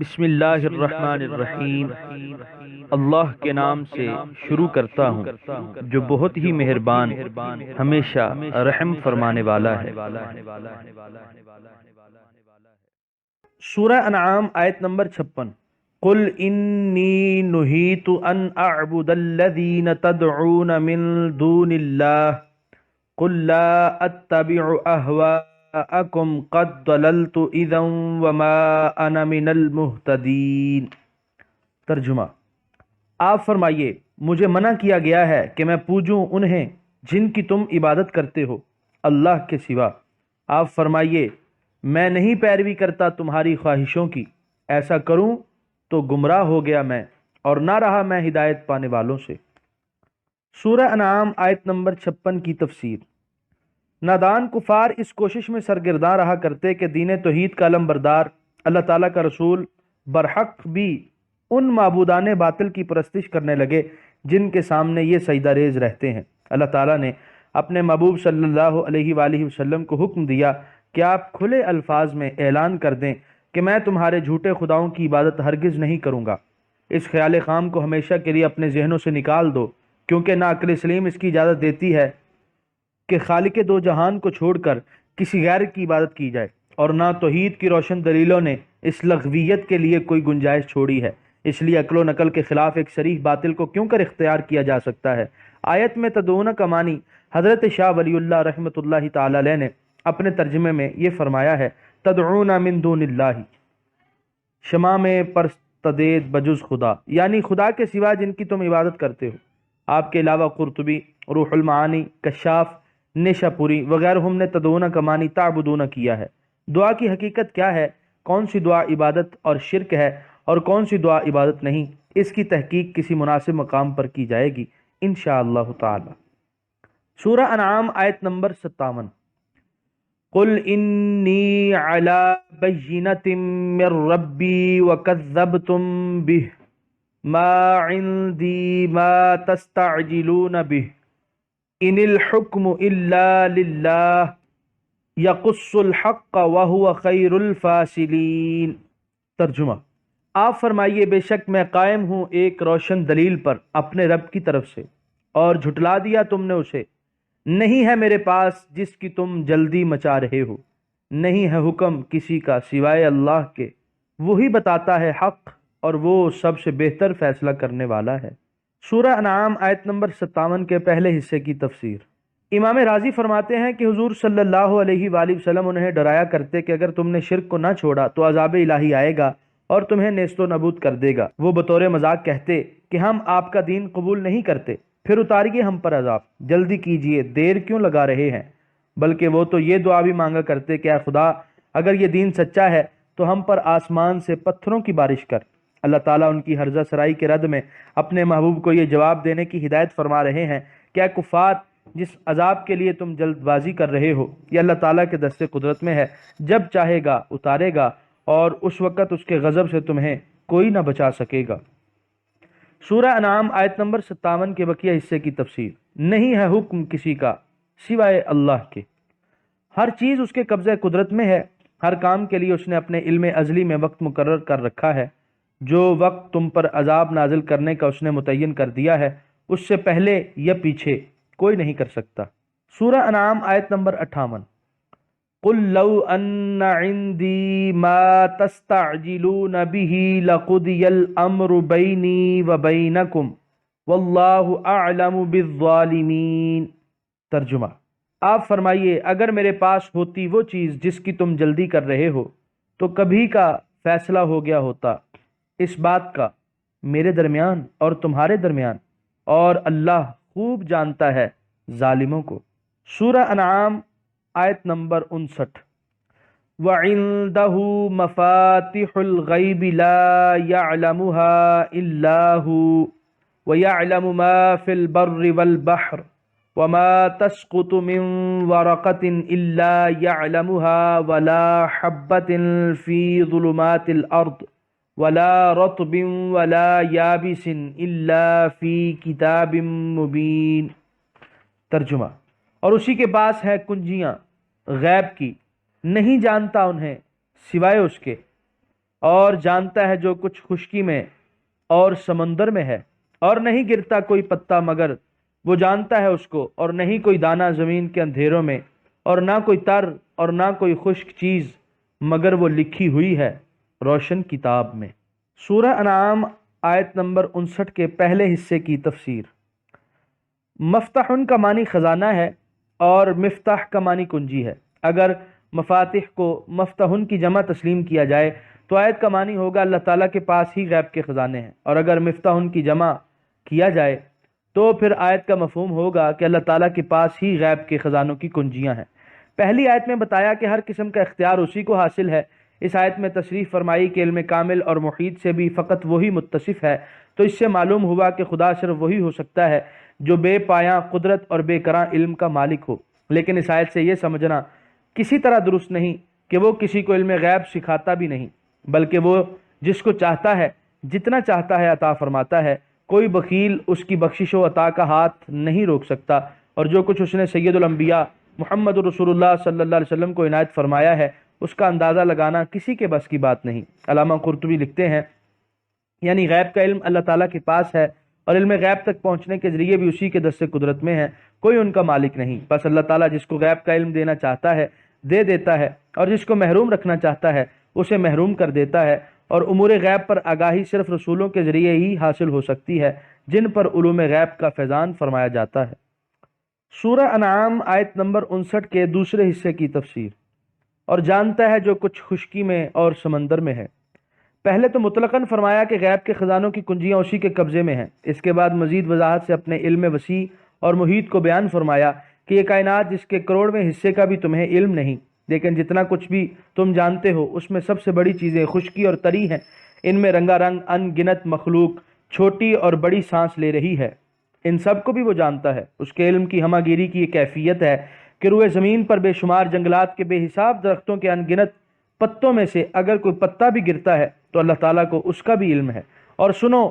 بسم اللہ الرحمن الرحیم۔ اللہ کے نام سے شروع کرتا ہوں جو بہت ہی مہربان ہمیشہ رحم فرمانے والا ہے۔ سورہ انعام آیت نمبر 56۔ قل انی نہیت ان اعبد الذین تدعون من دون اللہ قل لا اتبع اہواءکم قد ضللت اذا وما انا من المہتدین۔ ترجمہ: آپ فرمائیے مجھے منع کیا گیا ہے کہ میں پوجوں انہیں جن کی تم عبادت کرتے ہو اللہ کے سوا۔ آپ فرمائیے میں نہیں پیروی کرتا تمہاری خواہشوں کی، ایسا کروں تو گمراہ ہو گیا میں اور نہ رہا میں ہدایت پانے والوں سے۔ سورہ انعام آیت نمبر 56 کی تفسیر۔ نادان کفار اس کوشش میں سرگرداں رہا کرتے کہ دین توحید کا علم بردار اللہ تعالیٰ کا رسول برحق بھی ان معبودان باطل کی پرستش کرنے لگے جن کے سامنے یہ سجدہ ریز رہتے ہیں۔ اللہ تعالیٰ نے اپنے محبوب صلی اللہ علیہ وآلہ وسلم کو حکم دیا کہ آپ کھلے الفاظ میں اعلان کر دیں کہ میں تمہارے جھوٹے خداؤں کی عبادت ہرگز نہیں کروں گا۔ اس خیال خام کو ہمیشہ کے لیے اپنے ذہنوں سے نکال دو، کیونکہ نہ عقل سلیم اس کی اجازت دیتی ہے کہ خالق دو جہان کو چھوڑ کر کسی غیر کی عبادت کی جائے، اور نہ توحید کی روشن دلیلوں نے اس لغویت کے لیے کوئی گنجائش چھوڑی ہے۔ اس لیے عقل و نقل کے خلاف ایک صریح باطل کو کیوں کر اختیار کیا جا سکتا ہے۔ آیت میں تدعون کا معنی حضرت شاہ ولی اللہ رحمۃ اللہ تعالی علیہ نے اپنے ترجمے میں یہ فرمایا ہے: تدعون من دون اللہ، شمع میں پرستدید بجز خدا، یعنی خدا کے سوا جن کی تم عبادت کرتے ہو۔ آپ کے علاوہ قرطبی، روح المعانی، کشاف، نیشا پوری وغیرہ ہم نے تدعون کا معنی تعبدون کیا ہے۔ دعا کی حقیقت کیا ہے، کون سی دعا عبادت اور شرک ہے اور کون سی دعا عبادت نہیں، اس کی تحقیق کسی مناسب مقام پر کی جائے گی انشاءاللہ تعالی۔ سورہ انعام آیت نمبر 57۔ قل انی علی بینۃ من ربی وکذبتم بہ ما عندی ما تستعجلون بہ ان الحکم الا للہ یقص الحق وہو خیر الفاصلین۔ ترجمہ: آپ فرمائیے بے شک میں قائم ہوں ایک روشن دلیل پر اپنے رب کی طرف سے، اور جھٹلا دیا تم نے اسے۔ نہیں ہے میرے پاس جس کی تم جلدی مچا رہے ہو، نہیں ہے حکم کسی کا سوائے اللہ کے، وہی بتاتا ہے حق اور وہ سب سے بہتر فیصلہ کرنے والا ہے۔ سورہ انعام آیت نمبر 57 کے پہلے حصے کی تفسیر۔ امام راضی فرماتے ہیں کہ حضور صلی اللہ علیہ وآلہ وسلم انہیں ڈرایا کرتے کہ اگر تم نے شرک کو نہ چھوڑا تو عذاب الہی آئے گا اور تمہیں نیست و نابود کر دے گا۔ وہ بطور مذاق کہتے کہ ہم آپ کا دین قبول نہیں کرتے، پھر اتاریے ہم پر عذاب، جلدی کیجئے، دیر کیوں لگا رہے ہیں؟ بلکہ وہ تو یہ دعا بھی مانگا کرتے کہ اے خدا اگر یہ دین سچا ہے تو ہم پر آسمان سے پتھروں کی بارش کر۔ اللہ تعالیٰ ان کی ہرزہ سرائی کے رد میں اپنے محبوب کو یہ جواب دینے کی ہدایت فرما رہے ہیں کہ اے کفار، جس عذاب کے لیے تم جلد بازی کر رہے ہو یہ اللہ تعالیٰ کے دست قدرت میں ہے، جب چاہے گا اتارے گا اور اس وقت اس کے غضب سے تمہیں کوئی نہ بچا سکے گا۔ سورہ انعام آیت نمبر 57 کے بقیہ حصے کی تفسیر۔ نہیں ہے حکم کسی کا سوائے اللہ کے، ہر چیز اس کے قبضہ قدرت میں ہے، ہر کام کے لیے اس نے اپنے علم ازلی میں وقت مقرر کر رکھا ہے۔ جو وقت تم پر عذاب نازل کرنے کا اس نے متعین کر دیا ہے اس سے پہلے یا پیچھے کوئی نہیں کر سکتا۔ سورہ انعام آیت نمبر 58۔ قل لو ان عندی ما تستعجلون به لقضی الامر بینی وبینکم واللہ اعلم بالظالمین۔ ترجمہ: آپ فرمائیے اگر میرے پاس ہوتی وہ چیز جس کی تم جلدی کر رہے ہو تو کبھی کا فیصلہ ہو گیا ہوتا اس بات کا میرے درمیان اور تمہارے درمیان، اور اللہ خوب جانتا ہے ظالموں کو۔ سورہ انعام آیت نمبر 59۔ وَعِندَهُ مَفَاتِحُ الْغَيْبِ لَا يَعْلَمُهَا إِلَّا هُوَ وَيَعْلَمُ مَا فِي الْبَرِّ وَالْبَحْرِ وَمَا تَسْقُطُ مِنْ وَرَقَةٍ إِلَّا يَعْلَمُهَا وَلَا حَبَّةٍ فِي ظُلُمَاتِ الْأَرْضِ وَلَا رَطْبٍ وَلَا يَابِسٍ إِلَّا فِي كِتَابٍ مُبِينٍ۔ ترجمہ: اور اسی کے پاس ہے کنجیاں غیب کی، نہیں جانتا انہیں سوائے اس کے، اور جانتا ہے جو کچھ خشکی میں اور سمندر میں ہے، اور نہیں گرتا کوئی پتا مگر وہ جانتا ہے اس کو، اور نہیں کوئی دانہ زمین کے اندھیروں میں، اور نہ کوئی تر اور نہ کوئی خشک چیز مگر وہ لکھی ہوئی ہے روشن کتاب میں۔ سورہ انعام آیت نمبر 59 کے پہلے حصے کی تفسیر۔ مفتحن کا معنی خزانہ ہے اور مفتاح کا معنی کنجی ہے۔ اگر مفاتح کو مفتحن کی جمع تسلیم کیا جائے تو آیت کا معنی ہوگا اللہ تعالیٰ کے پاس ہی غیب کے خزانے ہیں، اور اگر مفتحن کی جمع کیا جائے تو پھر آیت کا مفہوم ہوگا کہ اللہ تعالیٰ کے پاس ہی غیب کے خزانوں کی کنجیاں ہیں۔ پہلی آیت میں بتایا کہ ہر قسم کا اختیار اسی کو حاصل ہے۔ اس آیت میں تصریح فرمائی کہ علم کامل اور محیط سے بھی فقط وہی متصف ہے، تو اس سے معلوم ہوا کہ خدا صرف وہی ہو سکتا ہے جو بے پایاں قدرت اور بے کراں علم کا مالک ہو۔ لیکن اس آیت سے یہ سمجھنا کسی طرح درست نہیں کہ وہ کسی کو علم غیب سکھاتا بھی نہیں، بلکہ وہ جس کو چاہتا ہے جتنا چاہتا ہے عطا فرماتا ہے۔ کوئی بخیل اس کی بخشش و عطا کا ہاتھ نہیں روک سکتا، اور جو کچھ اس نے سید الانبیاء محمد رسول اللہ صلی اللہ علیہ وسلم کو عنایت فرمایا ہے اس کا اندازہ لگانا کسی کے بس کی بات نہیں۔ علامہ قرطبی لکھتے ہیں یعنی غیب کا علم اللہ تعالیٰ کے پاس ہے، اور علم غیب تک پہنچنے کے ذریعے بھی اسی کے دست قدرت میں ہے، کوئی ان کا مالک نہیں۔ بس اللہ تعالیٰ جس کو غیب کا علم دینا چاہتا ہے دے دیتا ہے، اور جس کو محروم رکھنا چاہتا ہے اسے محروم کر دیتا ہے، اور امور غیب پر آگاہی صرف رسولوں کے ذریعے ہی حاصل ہو سکتی ہے جن پر علوم غیب کا فیضان فرمایا جاتا ہے۔ سورہ انعام آیت نمبر 59 کے دوسرے حصے کی تفسیر۔ اور جانتا ہے جو کچھ خشکی میں اور سمندر میں ہے۔ پہلے تو مطلقاً فرمایا کہ غیب کے خزانوں کی کنجیاں اسی کے قبضے میں ہیں۔ اس کے بعد مزید وضاحت سے اپنے علم وسیع اور محیط کو بیان فرمایا کہ یہ کائنات جس کے کروڑویں حصے کا بھی تمہیں علم نہیں، لیکن جتنا کچھ بھی تم جانتے ہو اس میں سب سے بڑی چیزیں خشکی اور تری ہیں۔ ان میں رنگا رنگ ان گنت مخلوق چھوٹی اور بڑی سانس لے رہی ہے، ان سب کو بھی وہ جانتا ہے۔ اس کے علم کی ہمہ گیری کی یہ کیفیت ہے کہ روئے زمین پر بے شمار جنگلات کے بے حساب درختوں کے ان گنت پتوں میں سے اگر کوئی پتا بھی گرتا ہے تو اللہ تعالیٰ کو اس کا بھی علم ہے۔ اور سنو،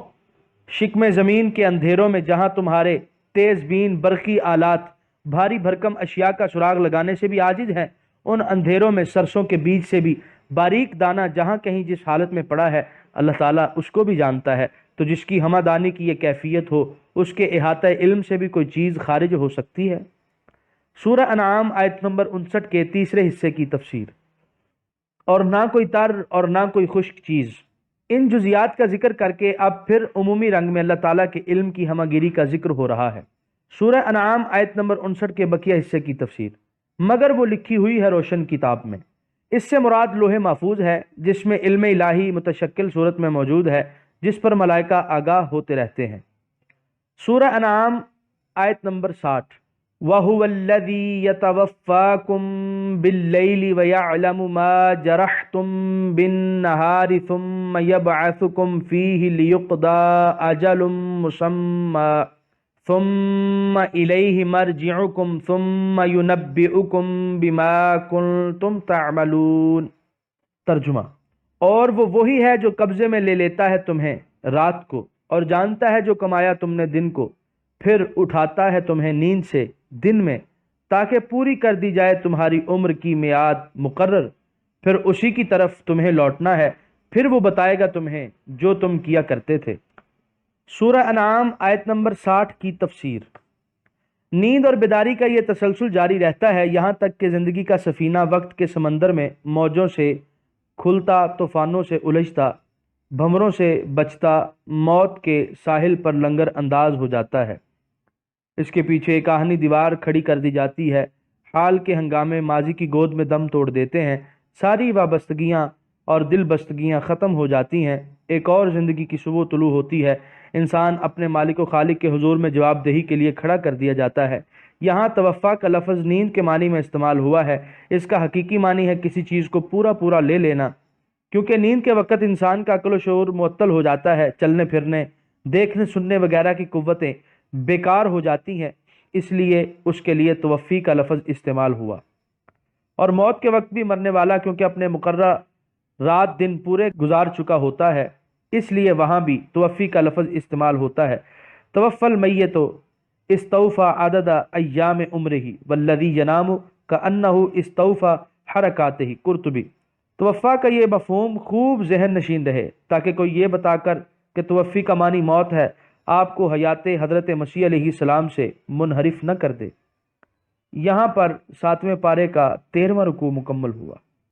شکم زمین کے اندھیروں میں جہاں تمہارے تیز بین برقی آلات بھاری بھرکم اشیاء کا سراغ لگانے سے بھی عاجز ہیں، ان اندھیروں میں سرسوں کے بیج سے بھی باریک دانہ جہاں کہیں جس حالت میں پڑا ہے اللہ تعالیٰ اس کو بھی جانتا ہے۔ تو جس کی ہمہ دانی کی یہ کیفیت ہو اس کے احاطہ علم سے بھی کوئی چیز خارج ہو سکتی ہے۔ سورہ انعام آیت نمبر 59 کے تیسرے حصے کی تفسیر۔ اور نہ کوئی تر اور نہ کوئی خشک چیز، ان جزیات کا ذکر کر کے اب پھر عمومی رنگ میں اللہ تعالیٰ کے علم کی ہمہ گیری کا ذکر ہو رہا ہے۔ سورہ انعام آیت نمبر 59 کے بقیہ حصے کی تفسیر۔ مگر وہ لکھی ہوئی ہے روشن کتاب میں، اس سے مراد لوح محفوظ ہے جس میں علم الہی متشکل صورت میں موجود ہے، جس پر ملائکہ آگاہ ہوتے رہتے ہیں۔ سورہ انعام آیت نمبر 60۔ وَهُوَ الَّذِي يَتَوَفَّاكُم بِاللَّيْلِ وَيَعْلَمُ مَا جَرَحْتُم بِالنَّهَارِ ثُمَّ يَبْعَثُكُم فِيهِ لِيُقْضَىٰ أَجَلٌ مُّسَمًّى ثُمَّ إِلَيْهِ مَرْجِعُكُمْ ثُمَّ يُنَبِّئُكُم بِمَا كُنتُمْ تَعْمَلُونَ۔ ترجمہ۔ اور وہ وہی ہے جو قبضے میں لے لیتا ہے تمہیں رات کو، اور جانتا ہے جو کمایا تم نے دن کو، پھر اٹھاتا ہے تمہیں نیند سے دن میں تاکہ پوری کر دی جائے تمہاری عمر کی میعاد مقرر، پھر اسی کی طرف تمہیں لوٹنا ہے، پھر وہ بتائے گا تمہیں جو تم کیا کرتے تھے۔ سورہ انعام آیت نمبر 60 کی تفسیر۔ نیند اور بیداری کا یہ تسلسل جاری رہتا ہے یہاں تک کہ زندگی کا سفینہ وقت کے سمندر میں موجوں سے کھلتا، طوفانوں سے الجھتا، بھنوروں سے بچتا، موت کے ساحل پر لنگر انداز ہو جاتا ہے۔ اس کے پیچھے ایک آہنی دیوار کھڑی کر دی جاتی ہے، حال کے ہنگامے ماضی کی گود میں دم توڑ دیتے ہیں، ساری وابستگیاں اور دل بستگیاں ختم ہو جاتی ہیں، ایک اور زندگی کی صبح طلوع ہوتی ہے، انسان اپنے مالک و خالق کے حضور میں جواب دہی کے لیے کھڑا کر دیا جاتا ہے۔ یہاں توفا کا لفظ نیند کے معنی میں استعمال ہوا ہے، اس کا حقیقی معنی ہے کسی چیز کو پورا لے لینا، کیونکہ نیند کے وقت انسان کا عقل و شعور معطل ہو جاتا ہے، چلنے پھرنے، دیکھنے سننے وغیرہ کی قوتیں بیکار ہو جاتی ہیں، اس لیے اس کے لیے توفی کا لفظ استعمال ہوا۔ اور موت کے وقت بھی مرنے والا کیونکہ اپنے مقررہ رات دن پورے گزار چکا ہوتا ہے، اس لیے وہاں بھی توفی کا لفظ استعمال ہوتا ہے۔ توفی المیت استوفى عدد ایام عمرہ والذی ینام کأنہ استوفى حرکاتہ۔ قرطبی۔ توفا کا یہ مفہوم خوب ذہن نشین رہے تاکہ کوئی یہ بتا کر کہ توفی کا معنی موت ہے آپ کو حیات حضرت مسیح علیہ السلام سے منحرف نہ کر دے۔ یہاں پر 7ویں پارے کا 13واں رکوع مکمل ہوا۔